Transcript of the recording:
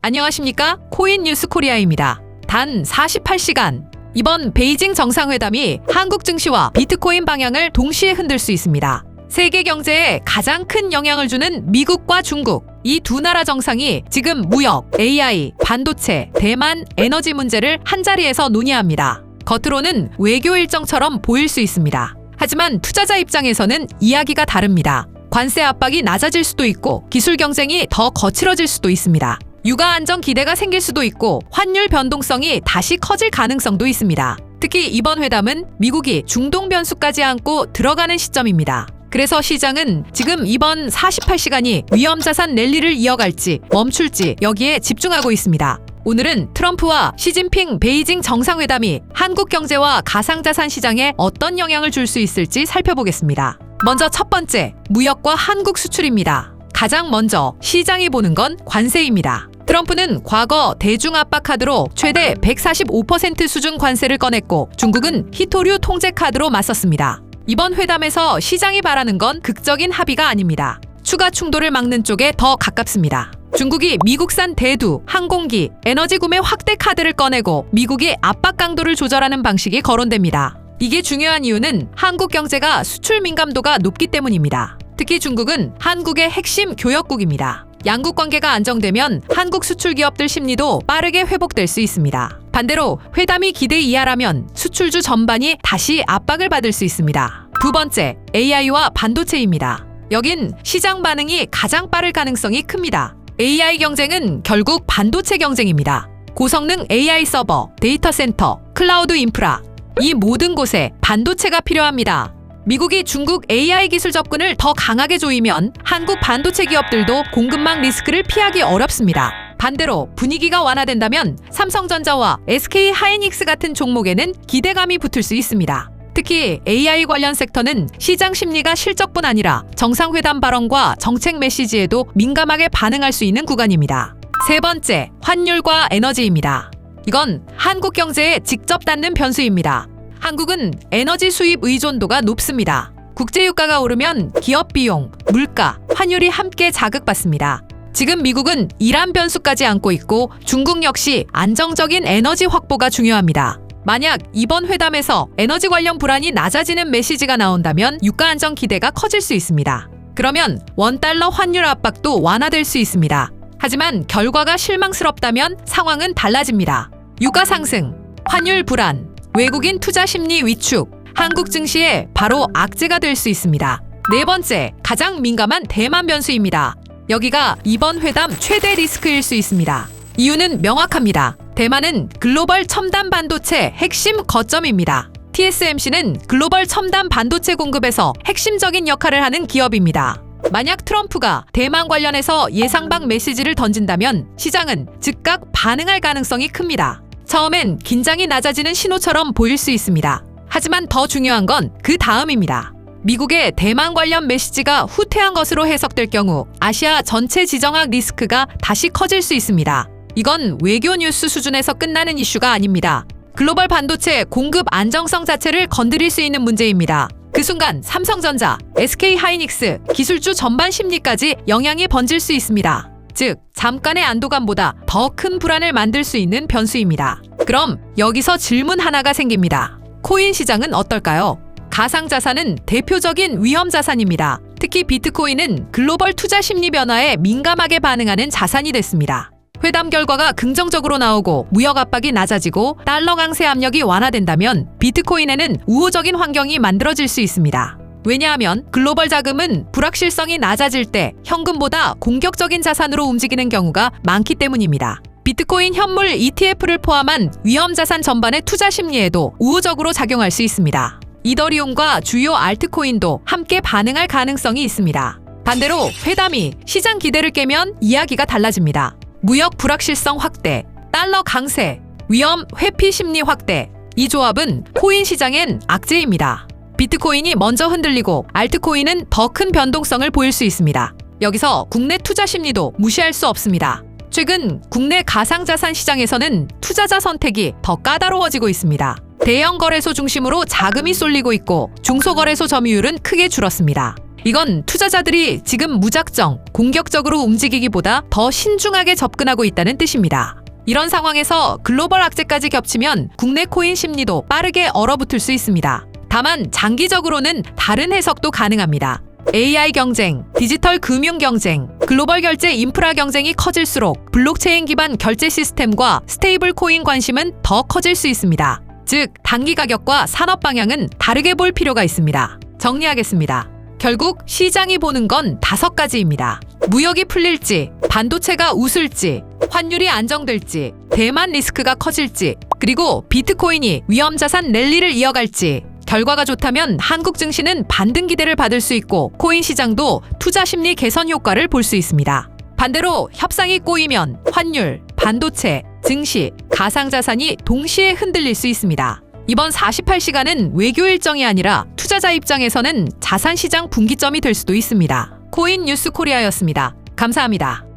안녕하십니까? 코인 뉴스 코리아입니다. 단 48시간. 이번 베이징 정상회담이 한국 증시와 비트코인 방향을 동시에 흔들 수 있습니다. 세계 경제에 가장 큰 영향을 주는 미국과 중국, 이 두 나라 정상이 지금 무역, AI, 반도체, 대만, 에너지 문제를 한자리에서 논의합니다. 겉으로는 외교 일정처럼 보일 수 있습니다. 하지만 투자자 입장에서는 이야기가 다릅니다. 관세 압박이 낮아질 수도 있고 기술 경쟁이 더 거칠어질 수도 있습니다. 육아 안정 기대가 생길 수도 있고 환율 변동성이 다시 커질 가능성도 있습니다. 특히 이번 회담은 미국이 중동 변수까지 안고 들어가는 시점입니다. 그래서 시장은 지금 이번 48시간이 위험자산 랠리를 이어갈지 멈출지 여기에 집중하고 있습니다. 오늘은 트럼프와 시진핑 베이징 정상회담이 한국 경제와 가상자산 시장에 어떤 영향을 줄 수 있을지 살펴보겠습니다. 먼저 첫 번째, 무역과 한국 수출입니다. 가장 먼저 시장이 보는 건 관세입니다. 트럼프는 과거 대중압박 카드로 최대 145% 수준 관세를 꺼냈고 중국은 희토류 통제 카드로 맞섰습니다. 이번 회담에서 시장이 바라는 건 극적인 합의가 아닙니다. 추가 충돌을 막는 쪽에 더 가깝습니다. 중국이 미국산 대두, 항공기, 에너지 구매 확대 카드를 꺼내고 미국이 압박 강도를 조절하는 방식이 거론됩니다. 이게 중요한 이유는 한국 경제가 수출 민감도가 높기 때문입니다. 특히 중국은 한국의 핵심 교역국입니다. 양국 관계가 안정되면 한국 수출 기업들 심리도 빠르게 회복될 수 있습니다. 반대로 회담이 기대 이하라면 수출주 전반이 다시 압박을 받을 수 있습니다. 두 번째, AI와 반도체입니다. 여긴 시장 반응이 가장 빠를 가능성이 큽니다. AI 경쟁은 결국 반도체 경쟁입니다. 고성능 AI 서버, 데이터 센터, 클라우드 인프라, 이 모든 곳에 반도체가 필요합니다. 미국이 중국 AI 기술 접근을 더 강하게 조이면 한국 반도체 기업들도 공급망 리스크를 피하기 어렵습니다. 반대로 분위기가 완화된다면 삼성전자와 SK 하이닉스 같은 종목에는 기대감이 붙을 수 있습니다. 특히 AI 관련 섹터는 시장 심리가 실적뿐 아니라 정상회담 발언과 정책 메시지에도 민감하게 반응할 수 있는 구간입니다. 세 번째, 환율과 에너지입니다. 이건 한국 경제에 직접 닿는 변수입니다. 한국은 에너지 수입 의존도가 높습니다. 국제유가가 오르면 기업 비용, 물가, 환율이 함께 자극받습니다. 지금 미국은 이란 변수까지 안고 있고 중국 역시 안정적인 에너지 확보가 중요합니다. 만약 이번 회담에서 에너지 관련 불안이 낮아지는 메시지가 나온다면 유가 안정 기대가 커질 수 있습니다. 그러면 원달러 환율 압박도 완화될 수 있습니다. 하지만 결과가 실망스럽다면 상황은 달라집니다. 유가 상승, 환율 불안, 외국인 투자 심리 위축, 한국 증시에 바로 악재가 될 수 있습니다. 네 번째, 가장 민감한 대만 변수입니다. 여기가 이번 회담 최대 리스크일 수 있습니다. 이유는 명확합니다. 대만은 글로벌 첨단 반도체 핵심 거점입니다. TSMC는 글로벌 첨단 반도체 공급에서 핵심적인 역할을 하는 기업입니다. 만약 트럼프가 대만 관련해서 예상 밖 메시지를 던진다면 시장은 즉각 반응할 가능성이 큽니다. 처음엔 긴장이 낮아지는 신호처럼 보일 수 있습니다. 하지만 더 중요한 건 그 다음입니다. 미국의 대만 관련 메시지가 후퇴한 것으로 해석될 경우 아시아 전체 지정학 리스크가 다시 커질 수 있습니다. 이건 외교 뉴스 수준에서 끝나는 이슈가 아닙니다. 글로벌 반도체 공급 안정성 자체를 건드릴 수 있는 문제입니다. 그 순간 삼성전자, SK 하이닉스, 기술주 전반 심리까지 영향이 번질 수 있습니다. 즉, 잠깐의 안도감보다 더 큰 불안을 만들 수 있는 변수입니다. 그럼 여기서 질문 하나가 생깁니다. 코인 시장은 어떨까요? 가상자산은 대표적인 위험자산입니다. 특히 비트코인은 글로벌 투자 심리 변화에 민감하게 반응하는 자산이 됐습니다. 회담 결과가 긍정적으로 나오고 무역 압박이 낮아지고 달러 강세 압력이 완화된다면 비트코인에는 우호적인 환경이 만들어질 수 있습니다. 왜냐하면 글로벌 자금은 불확실성이 낮아질 때 현금보다 공격적인 자산으로 움직이는 경우가 많기 때문입니다. 비트코인 현물 ETF를 포함한 위험자산 전반의 투자 심리에도 우호적으로 작용할 수 있습니다. 이더리움과 주요 알트코인도 함께 반응할 가능성이 있습니다. 반대로 회담이 시장 기대를 깨면 이야기가 달라집니다. 무역 불확실성 확대, 달러 강세, 위험 회피 심리 확대, 이 조합은 코인 시장엔 악재입니다. 비트코인이 먼저 흔들리고 알트코인은 더 큰 변동성을 보일 수 있습니다. 여기서 국내 투자 심리도 무시할 수 없습니다. 최근 국내 가상자산 시장에서는 투자자 선택이 더 까다로워지고 있습니다. 대형 거래소 중심으로 자금이 쏠리고 있고 중소거래소 점유율은 크게 줄었습니다. 이건 투자자들이 지금 무작정 공격적으로 움직이기보다 더 신중하게 접근하고 있다는 뜻입니다. 이런 상황에서 글로벌 악재까지 겹치면 국내 코인 심리도 빠르게 얼어붙을 수 있습니다. 다만 장기적으로는 다른 해석도 가능합니다. AI 경쟁, 디지털 금융 경쟁, 글로벌 결제 인프라 경쟁이 커질수록 블록체인 기반 결제 시스템과 스테이블 코인 관심은 더 커질 수 있습니다. 즉, 단기 가격과 산업 방향은 다르게 볼 필요가 있습니다. 정리하겠습니다. 결국 시장이 보는 건 5가지입니다. 무역이 풀릴지, 반도체가 웃을지, 환율이 안정될지, 대만 리스크가 커질지, 그리고 비트코인이 위험자산 랠리를 이어갈지. 결과가 좋다면 한국 증시는 반등 기대를 받을 수 있고 코인 시장도 투자 심리 개선 효과를 볼 수 있습니다. 반대로 협상이 꼬이면 환율, 반도체, 증시, 가상자산이 동시에 흔들릴 수 있습니다. 이번 48시간은 외교 일정이 아니라 투자자 입장에서는 자산시장 분기점이 될 수도 있습니다. 코인 뉴스 코리아였습니다. 감사합니다.